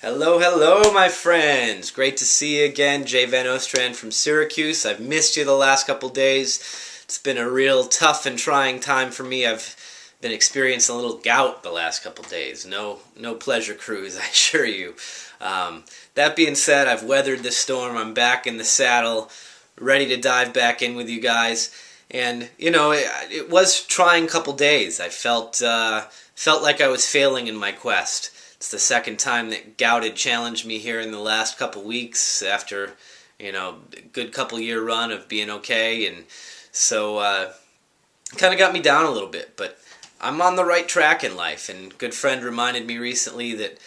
Hello, hello, my friends. Great to see you again. Jay Van Ostrand from Syracuse. I've missed you the last couple days. It's been a real tough and trying time for me. I've been experiencing a little gout the last couple days. No pleasure cruise, I assure you. That being said, I've weathered the storm. I'm back in the saddle, ready to dive back in with you guys. And you know, it was a trying couple days. I felt like I was failing in my quest. It's the second time that gout had challenged me here in the last couple weeks after, you know, a good couple year run of being okay, and so kind of got me down a little bit. But I'm on the right track in life, and a good friend reminded me recently that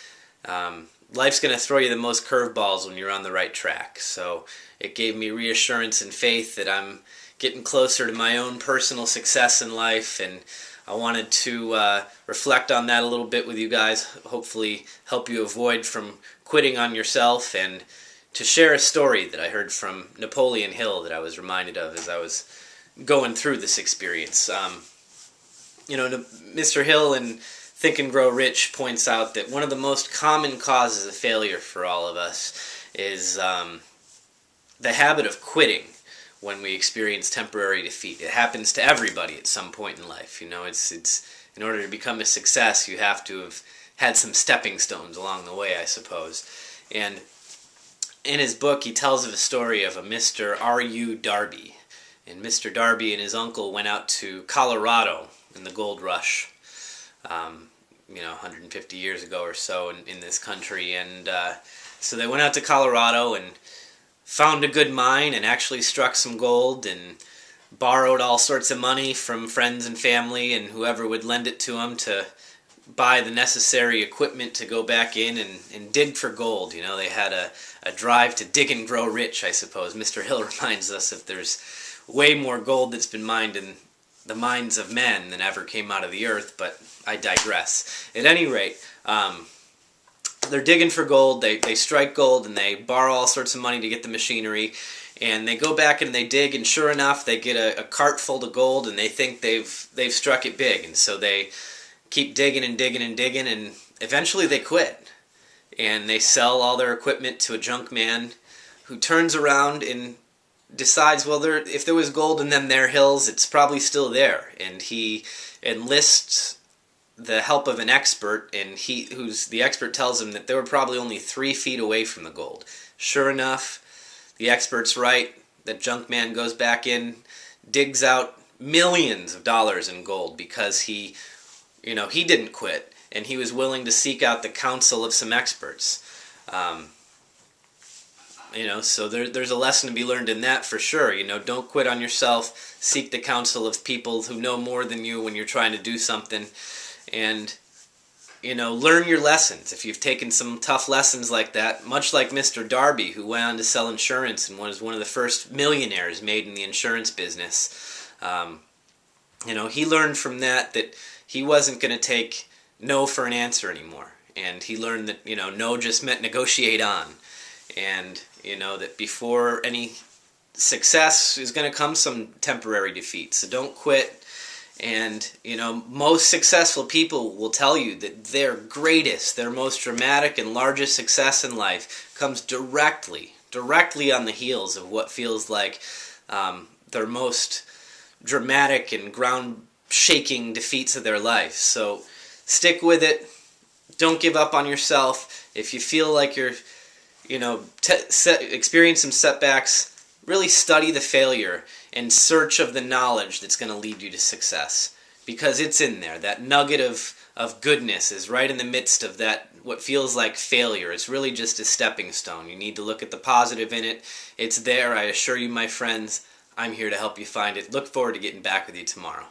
life's going to throw you the most curveballs when you're on the right track. So it gave me reassurance and faith that I'm getting closer to my own personal success in life, and I wanted to reflect on that a little bit with you guys, hopefully help you avoid from quitting on yourself, and to share a story that I heard from Napoleon Hill that I was reminded of as I was going through this experience. You know, Mr. Hill in Think and Grow Rich points out that one of the most common causes of failure for all of us is the habit of quitting when we experience temporary defeat. It happens to everybody at some point in life. You know, it's in order to become a success, you have to have had some stepping stones along the way, I suppose. And in his book, he tells of a story of a Mr. R.U. Darby. And Mr. Darby and his uncle went out to Colorado in the gold rush, you know, 150 years ago or so in this country. And so they went out to Colorado and found a good mine and actually struck some gold, and borrowed all sorts of money from friends and family and whoever would lend it to them to buy the necessary equipment to go back in and dig for gold. You know, they had a drive to dig and grow rich, I suppose. Mr. Hill reminds us that there's way more gold that's been mined in the mines of men than ever came out of the earth, but I digress. At any rate, they're digging for gold, they strike gold, and they borrow all sorts of money to get the machinery, and they go back and they dig, and sure enough, they get a cart full of gold, and they think they've struck it big, and so they keep digging and digging and digging, and eventually they quit, and they sell all their equipment to a junk man who turns around and decides, well, if there was gold in them there hills, it's probably still there, and he enlists the help of an expert, and the expert tells him that they were probably only 3 feet away from the gold. Sure enough, the expert's right. The junk man goes back in, digs out millions of dollars in gold because he didn't quit, and he was willing to seek out the counsel of some experts. You know, so there's a lesson to be learned in that for sure. You know, don't quit on yourself. Seek the counsel of people who know more than you when you're trying to do something. And, you know, learn your lessons. If you've taken some tough lessons like that, much like Mr. Darby, who went on to sell insurance and was one of the first millionaires made in the insurance business, you know, he learned from that he wasn't going to take no for an answer anymore. And he learned that, you know, no just meant negotiate on. And, you know, that before any success is going to come some temporary defeat. So don't quit. And, you know, most successful people will tell you that their greatest, their most dramatic and largest success in life comes directly on the heels of what feels like their most dramatic and ground-shaking defeats of their life. So stick with it. Don't give up on yourself. If you feel like you're, you know, experience some setbacks, really study the failure in search of the knowledge that's going to lead you to success, because it's in there. That nugget of goodness is right in the midst of that, what feels like failure. It's really just a stepping stone. You need to look at the positive in it. It's there, I assure you, my friends. I'm here to help you find it. Look forward to getting back with you tomorrow.